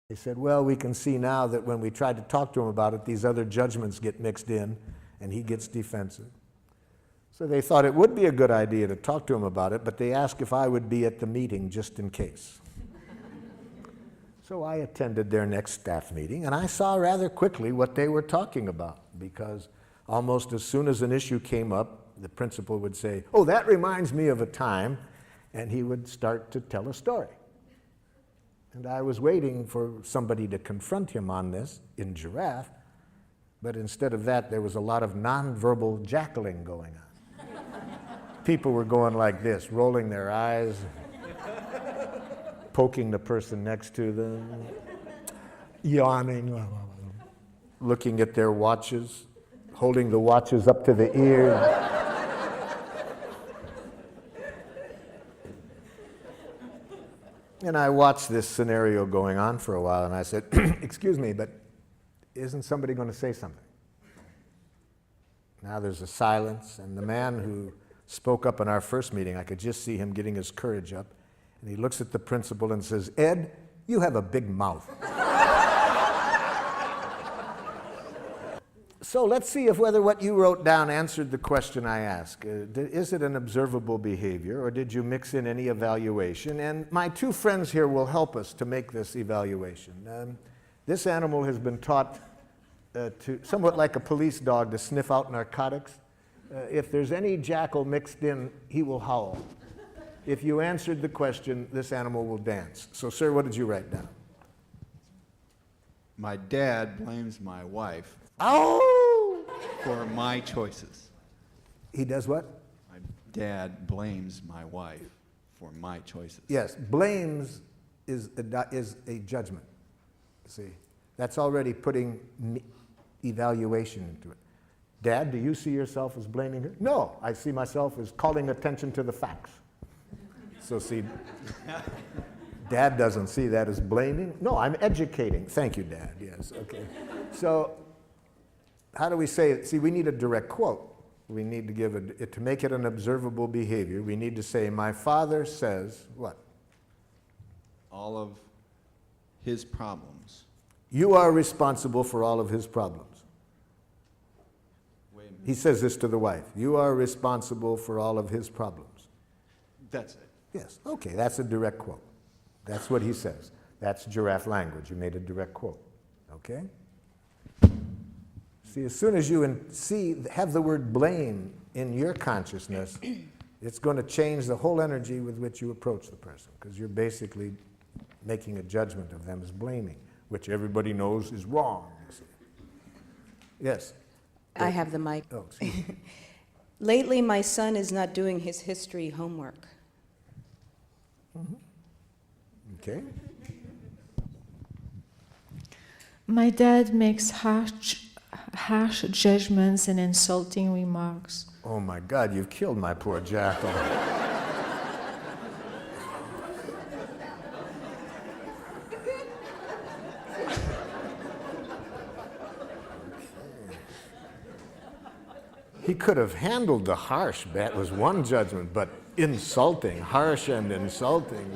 They said, well, we can see now that when we tried to talk to him about it, these other judgments get mixed in, and he gets defensive. So they thought it would be a good idea to talk to him about it, but they asked if I would be at the meeting just in case. So I attended their next staff meeting, and I saw rather quickly what they were talking about, because almost as soon as an issue came up, the principal would say, oh, that reminds me of a time, and he would start to tell a story. And I was waiting for somebody to confront him on this in Giraffe, but instead of that, there was a lot of nonverbal jackling going on. People were going like this, rolling their eyes, poking the person next to them, yawning, looking at their watches, holding the watches up to the ears. And I watched this scenario going on for a while, and I said, excuse me, but isn't somebody going to say something? Now there's a silence, and the man who spoke up in our first meeting, I could just see him getting his courage up, and he looks at the principal and says, Ed, you have a big mouth. So let's see if whether what you wrote down answered the question I asked. Is it an observable behavior, or did you mix in any evaluation? And my two friends here will help us to make this evaluation. This animal has been taught to, somewhat like a police dog, to sniff out narcotics. If there's any jackal mixed in, he will howl. If you answered the question, this animal will dance. So, sir, what did you write down? My dad blames my wife for my choices. He does what? My dad blames my wife for my choices. Yes, blames is a judgment. See, that's already putting evaluation into it. Dad, do you see yourself as blaming her? No, I see myself as calling attention to the facts. So see, Dad doesn't see that as blaming. No, I'm educating. Thank you, Dad. Yes, okay. So how do we say it? See, we need a direct quote. We need to give it, to make it an observable behavior, we need to say, my father says, what? All of his problems. You are responsible for all of his problems. Wait a minute. He says this to the wife. You are responsible for all of his problems. That's it. Yes, okay, that's a direct quote. That's what he says. That's giraffe language. You made a direct quote, okay? See, as soon as you have the word blame in your consciousness, it's going to change the whole energy with which you approach the person, because you're basically making a judgment of them as blaming, which everybody knows is wrong. You see. Yes? I have the mic. Oh, excuse me. Lately, my son is not doing his history homework. Mm-hmm. Okay. My dad makes harsh judgments and insulting remarks. Oh my God, you've killed my poor jackal. He could have handled the harsh, that was one judgment, but insulting, harsh and insulting,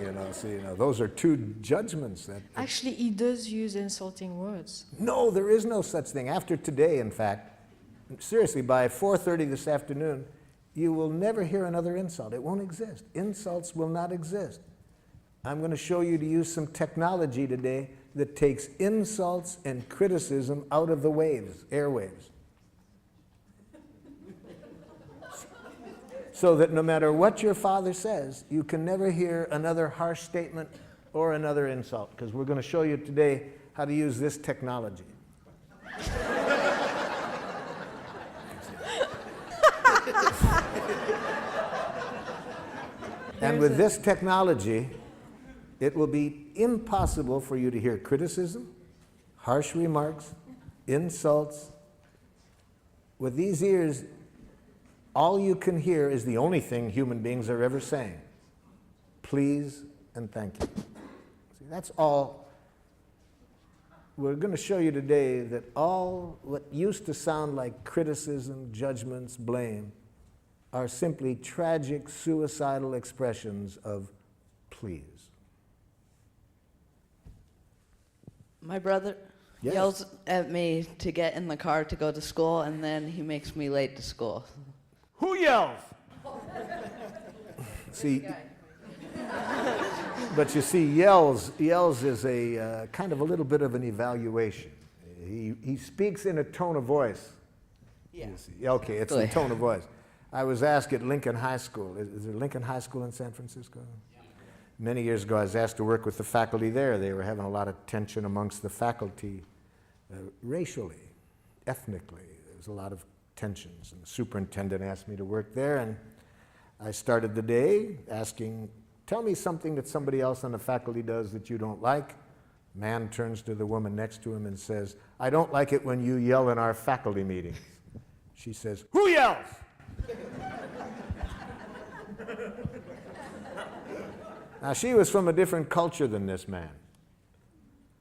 those are two judgments. Actually, he does use insulting words. No, there is no such thing. After today, in fact, seriously, by 4:30 this afternoon, you will never hear another insult. It won't exist. Insults will not exist. I'm going to show you to use some technology today that takes insults and criticism out of the waves, airwaves. So that no matter what your father says, you can never hear another harsh statement or another insult, because we're going to show you today how to use this technology. And with this technology, it will be impossible for you to hear criticism, harsh remarks, insults. With these ears, all you can hear is the only thing human beings are ever saying. Please and thank you. See, that's all. We're going to show you today that all what used to sound like criticism, judgments, blame, are simply tragic, suicidal expressions of please. My brother Yes. yells at me to get in the car to go to school, and then he makes me late to school. Who yells? See, but you see, yells is a kind of a little bit of an evaluation. He speaks in a tone of voice. Yeah. You see. Okay, it's the tone of voice. I was asked at Lincoln High School. Is there Lincoln High School in San Francisco? Yeah. Many years ago, I was asked to work with the faculty there. They were having a lot of tension amongst the faculty, racially, ethnically. There was a lot of tensions, and the superintendent asked me to work there, and I started the day asking, tell me something that somebody else on the faculty does that you don't like. Man turns to the woman next to him and says, I don't like it when you yell in our faculty meetings. She says, who yells? Now, she was from a different culture than this man.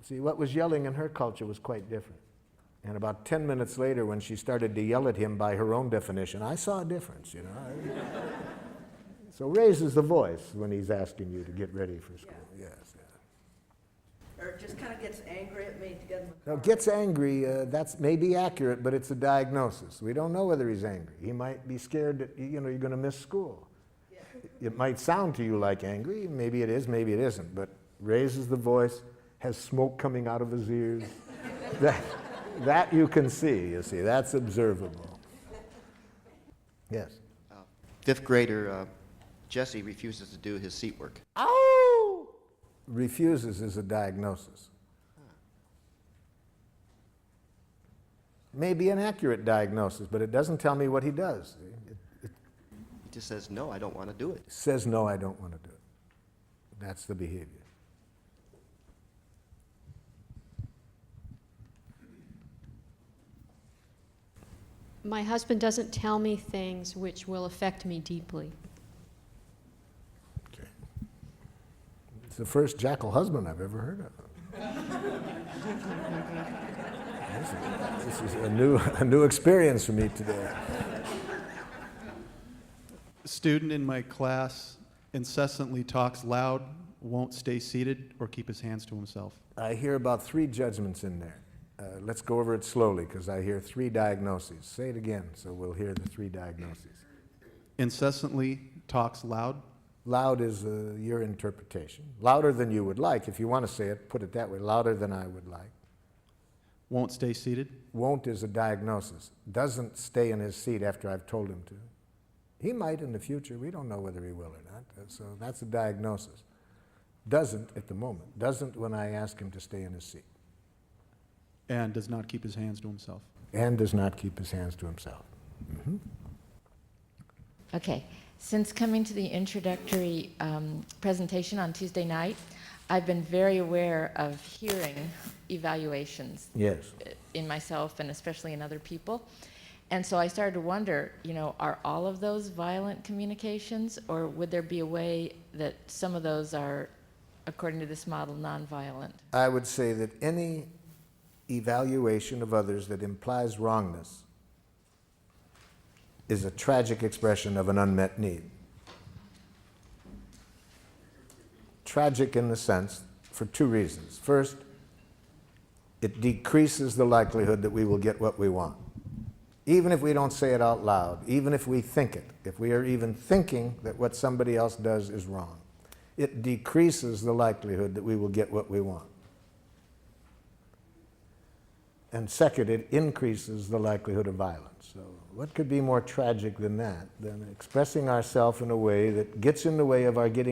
See, what was yelling in her culture was quite different. And about 10 minutes later, when she started to yell at him by her own definition, I saw a difference, you know. So raises the voice when he's asking you to get ready for school. Yes. Or just kind of gets angry at me to get in the Now, car. gets angry, that's maybe accurate, but it's a diagnosis. We don't know whether he's angry. He might be scared that, you know, you're going to miss school. It might sound to you like angry. Maybe it is, maybe it isn't. But raises the voice, has smoke coming out of his ears. That you can see, you see. That's observable. Yes. Fifth grader Jesse refuses to do his seat work. Ow! Refuses is a diagnosis. Maybe an accurate diagnosis, but it doesn't tell me what he does. It He just says, no, I don't want to do it. says, no, I don't want to do it. That's the behavior. My husband doesn't tell me things which will affect me deeply. Okay. It's the first jackal husband I've ever heard of. This is a new experience for me today. A student in my class incessantly talks loud, won't stay seated, or keep his hands to himself. I hear about 3 judgments in there. Let's go over it slowly because I hear 3 diagnoses. Say it again so we'll hear the 3 diagnoses. Incessantly talks loud, Loud is your interpretation. Louder than you would like. If you want to say it, put it that way. Louder than I would like. won't stay seated, Won't is a diagnosis. Doesn't stay in his seat after I've told him to. He might in the future. We don't know whether he will or not. So that's a diagnosis. Doesn't at the moment. Doesn't when I ask him to stay in his seat. and does not keep his hands to himself. And does not keep his hands to himself. Okay, since coming to the introductory presentation on Tuesday night, I've been very aware of hearing evaluations Yes. in myself and especially in other people. And so I started to wonder, you know, are all of those violent communications, or would there be a way that some of those are, according to this model, nonviolent? I would say that any evaluation of others that implies wrongness is a tragic expression of an unmet need. Tragic in the sense, for 2 reasons. First, it decreases the likelihood that we will get what we want. Even if we don't say it out loud, even if we think it, if we are even thinking that what somebody else does is wrong, it decreases the likelihood that we will get what we want. And second, it increases the likelihood of violence. So what could be more tragic than that, than expressing ourselves in a way that gets in the way of our getting